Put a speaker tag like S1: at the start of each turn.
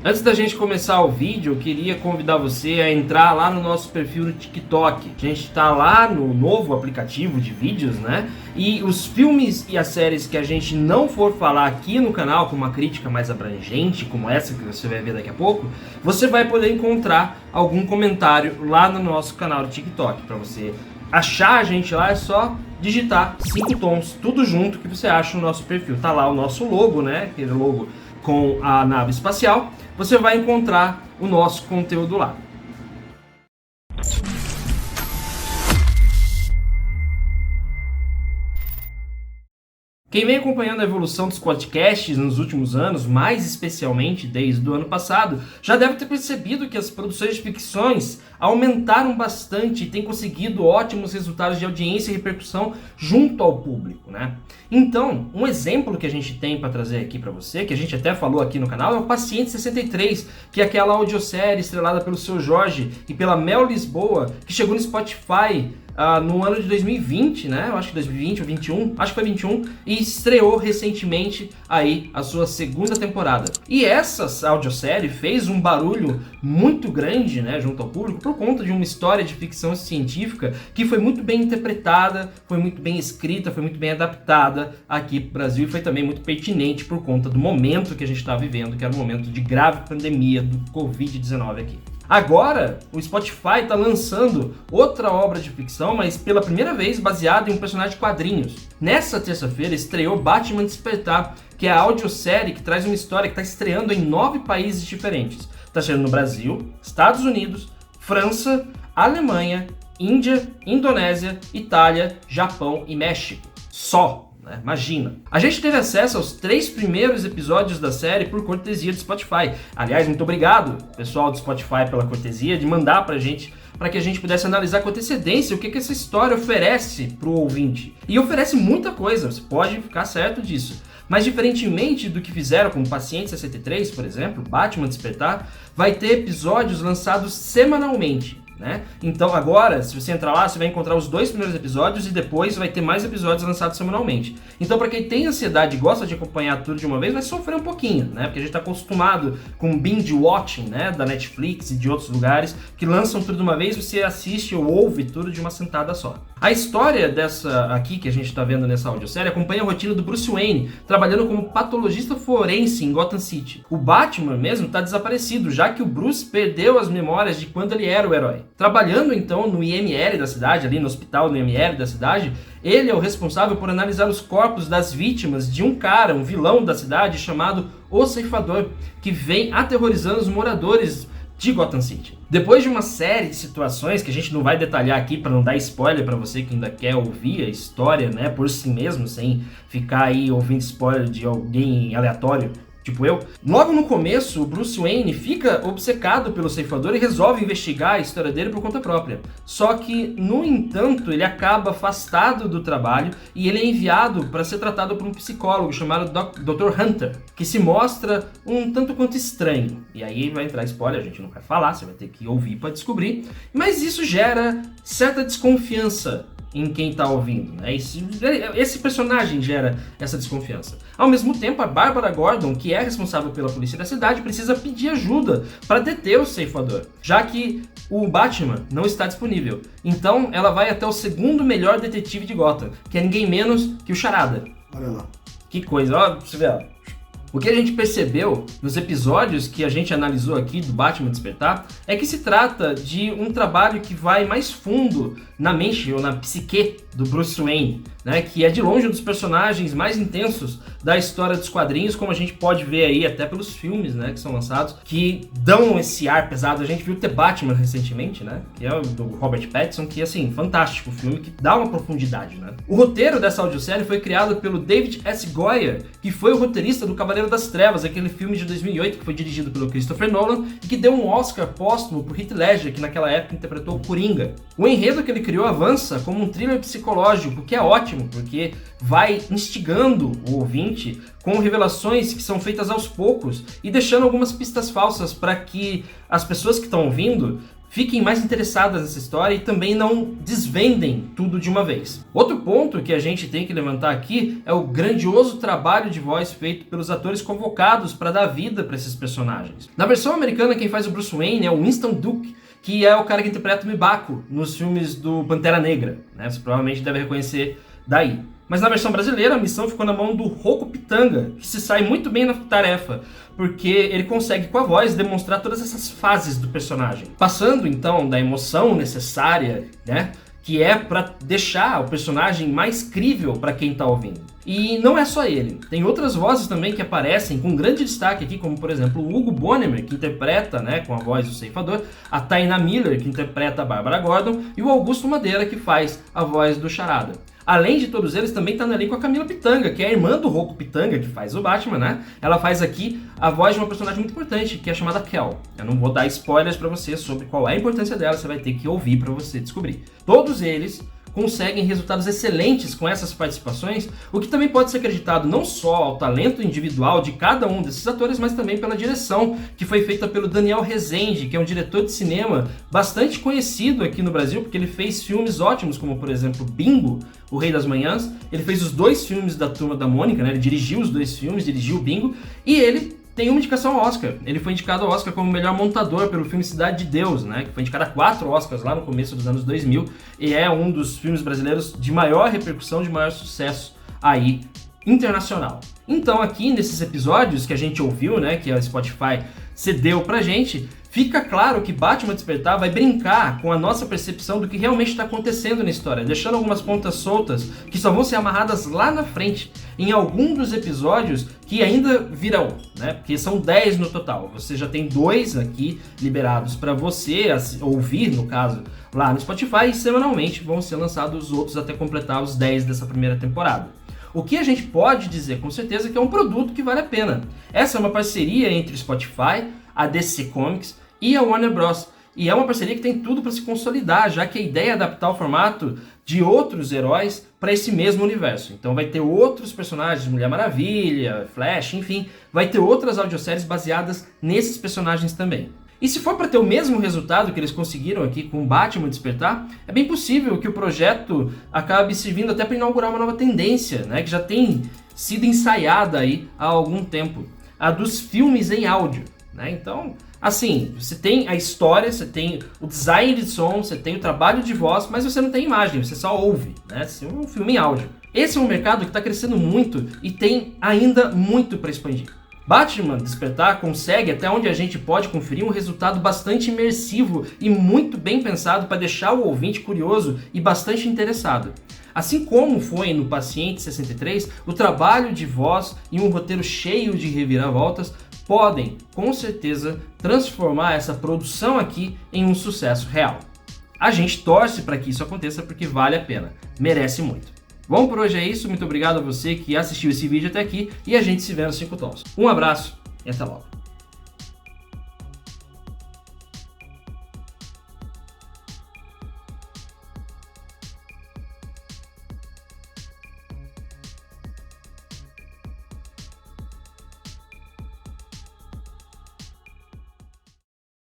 S1: Antes da gente começar o vídeo, eu queria convidar você a entrar lá no nosso perfil no TikTok. A gente está lá no novo aplicativo de vídeos, né? E os filmes e as séries que a gente não for falar aqui no canal, com uma crítica mais abrangente, como essa que você vai ver daqui a pouco, você vai poder encontrar algum comentário lá no nosso canal do TikTok. Para você achar a gente lá é só digitar 5 tons, tudo junto que você acha no nosso perfil. Tá lá o nosso logo, né? Aquele logo com a nave espacial. Você vai encontrar o nosso conteúdo lá. Quem vem acompanhando a evolução dos podcasts nos últimos anos, mais especialmente desde o ano passado, já deve ter percebido que as produções de ficções aumentaram bastante e têm conseguido ótimos resultados de audiência e repercussão junto ao público, né? Então, um exemplo que a gente tem para trazer aqui para você, que a gente até falou aqui no canal, é o Paciente 63, que é aquela audiosérie estrelada pelo Seu Jorge e pela Mel Lisboa, que chegou no Spotify no ano de 2020, né? Eu acho que 2020 ou 21, acho que foi 21, e estreou recentemente aí a sua segunda temporada. E essa audiosérie fez um barulho muito grande, né, junto ao público, por conta de uma história de ficção científica que foi muito bem interpretada, foi muito bem escrita, foi muito bem adaptada aqui para o Brasil e foi também muito pertinente por conta do momento que a gente está vivendo, que era um momento de grave pandemia do Covid-19 aqui. Agora, o Spotify está lançando outra obra de ficção, mas pela primeira vez baseada em um personagem de quadrinhos. Nessa terça-feira estreou Batman Despertar, que é a audiosérie que traz uma história que está estreando em 9 países diferentes. Está estreando no Brasil, Estados Unidos, França, Alemanha, Índia, Indonésia, Itália, Japão e México. Só! Imagina. A gente teve acesso aos 3 primeiros episódios da série por cortesia do Spotify. Aliás, muito obrigado, pessoal do Spotify, pela cortesia de mandar pra gente, para que a gente pudesse analisar com antecedência o que essa história oferece pro ouvinte. E oferece muita coisa, você pode ficar certo disso. Mas diferentemente do que fizeram com o Paciente 63, por exemplo, Batman Despertar, vai ter episódios lançados semanalmente. Né? Então agora, se você entrar lá, você vai encontrar os 2 primeiros episódios e depois vai ter mais episódios lançados semanalmente. Então para quem tem ansiedade e gosta de acompanhar tudo de uma vez, vai sofrer um pouquinho, né? Porque a gente está acostumado com binge watching, né? Da Netflix e de outros lugares que lançam tudo de uma vez, você assiste ou ouve tudo de uma sentada só. A história dessa aqui que a gente está vendo nessa audiosérie acompanha a rotina do Bruce Wayne, trabalhando como patologista forense em Gotham City. O Batman mesmo está desaparecido, já que o Bruce perdeu as memórias de quando ele era o herói. Trabalhando então no IML da cidade, ali no hospital no IML da cidade, ele é o responsável por analisar os corpos das vítimas de um cara, um vilão da cidade chamado O Ceifador, que vem aterrorizando os moradores de Gotham City. Depois de uma série de situações que a gente não vai detalhar aqui para não dar spoiler para você que ainda quer ouvir a história, né, por si mesmo, sem ficar aí ouvindo spoiler de alguém aleatório, tipo eu. Logo no começo, o Bruce Wayne fica obcecado pelo ceifador e resolve investigar a história dele por conta própria. Só que, no entanto, ele acaba afastado do trabalho e ele é enviado para ser tratado por um psicólogo chamado Dr. Hunter, que se mostra um tanto quanto estranho. E aí vai entrar spoiler, a gente não vai falar, você vai ter que ouvir para descobrir. Mas isso gera certa desconfiança em quem está ouvindo, né? Esse personagem gera essa desconfiança. Ao mesmo tempo, a Bárbara Gordon, que é responsável pela polícia da cidade, precisa pedir ajuda para deter o ceifador, já que o Batman não está disponível. Então, ela vai até o segundo melhor detetive de Gotham, que é ninguém menos que o Charada.
S2: Olha lá.
S1: Que coisa, ó, você vê, ó. O que a gente percebeu nos episódios que a gente analisou aqui do Batman Despertar é que se trata de um trabalho que vai mais fundo na mente ou na psique do Bruce Wayne, né, que é de longe um dos personagens mais intensos da história dos quadrinhos, como a gente pode ver aí até pelos filmes, né, que são lançados, que dão esse ar pesado. A gente viu The Batman recentemente, né, que é o do Robert Pattinson, que assim, fantástico o filme, que dá uma profundidade, né. O roteiro dessa audiosérie foi criado pelo David S. Goyer, que foi o roteirista do Cavaleiro das Trevas, aquele filme de 2008 que foi dirigido pelo Christopher Nolan e que deu um Oscar póstumo pro Heath Ledger, que naquela época interpretou o Coringa. O enredo que ele criou avança como um thriller psicológico, que é ótimo, porque vai instigando o ouvinte com revelações que são feitas aos poucos e deixando algumas pistas falsas para que as pessoas que estão ouvindo fiquem mais interessadas nessa história e também não desvendem tudo de uma vez. Outro ponto que a gente tem que levantar aqui é o grandioso trabalho de voz feito pelos atores convocados para dar vida para esses personagens. Na versão americana, quem faz o Bruce Wayne é o Winston Duke, que é o cara que interpreta o M'Baku nos filmes do Pantera Negra, né? Você provavelmente deve reconhecer daí. Mas na versão brasileira, a missão ficou na mão do Rocco Pitanga, que se sai muito bem na tarefa, porque ele consegue, com a voz, demonstrar todas essas fases do personagem. Passando, então, da emoção necessária, né, que é para deixar o personagem mais crível para quem está ouvindo. E não é só ele. Tem outras vozes também que aparecem com grande destaque aqui, como, por exemplo, o Hugo Bonnemer, que interpreta, né, com a voz do Ceifador, a Taina Miller, que interpreta a Bárbara Gordon, e o Augusto Madeira, que faz a voz do Charada. Além de todos eles, também está ali com a Camila Pitanga, que é a irmã do Rocco Pitanga, que faz o Batman, né? Ela faz aqui a voz de uma personagem muito importante, que é chamada Kel. Eu não vou dar spoilers para você sobre qual é a importância dela, você vai ter que ouvir para você descobrir. Todos eles conseguem resultados excelentes com essas participações, o que também pode ser acreditado não só ao talento individual de cada um desses atores, mas também pela direção, que foi feita pelo Daniel Rezende, que é um diretor de cinema bastante conhecido aqui no Brasil, porque ele fez filmes ótimos, como por exemplo Bingo, O Rei das Manhãs. Ele fez os 2 filmes da Turma da Mônica, né? Ele dirigiu os 2 filmes, dirigiu o Bingo, e ele tem uma indicação ao Oscar. Ele foi indicado ao Oscar como melhor montador pelo filme Cidade de Deus, né? Que foi indicado a 4 Oscars lá no começo dos anos 2000 e é um dos filmes brasileiros de maior repercussão, de maior sucesso aí internacional. Então aqui nesses episódios que a gente ouviu, né, que a Spotify cedeu pra gente, fica claro que Batman Despertar vai brincar com a nossa percepção do que realmente está acontecendo na história, deixando algumas pontas soltas que só vão ser amarradas lá na frente, em algum dos episódios que ainda virão, né? Porque são 10 no total. Você já tem 2 aqui liberados para você ouvir, no caso, lá no Spotify, e semanalmente vão ser lançados os outros até completar os 10 dessa primeira temporada. O que a gente pode dizer com certeza é que é um produto que vale a pena. Essa é uma parceria entre o Spotify, a DC Comics e a Warner Bros. E é uma parceria que tem tudo para se consolidar, já que a ideia é adaptar o formato de outros heróis para esse mesmo universo. Então vai ter outros personagens, Mulher Maravilha, Flash, enfim, vai ter outras audioséries baseadas nesses personagens também. E se for para ter o mesmo resultado que eles conseguiram aqui com Batman Despertar, é bem possível que o projeto acabe servindo até para inaugurar uma nova tendência, né, que já tem sido ensaiada aí há algum tempo, a dos filmes em áudio, né? Então, assim, você tem a história, você tem o design de som, você tem o trabalho de voz, mas você não tem imagem, você só ouve, né? Assim, um filme em áudio. Esse é um mercado que está crescendo muito e tem ainda muito para expandir. Batman Despertar consegue, até onde a gente pode conferir, um resultado bastante imersivo e muito bem pensado para deixar o ouvinte curioso e bastante interessado. Assim como foi no Paciente 63, o trabalho de voz e um roteiro cheio de reviravoltas podem, com certeza, transformar essa produção aqui em um sucesso real. A gente torce para que isso aconteça porque vale a pena, merece muito. Bom, por hoje é isso, muito obrigado a você que assistiu esse vídeo até aqui e a gente se vê nos 5 tons. Um abraço e até logo.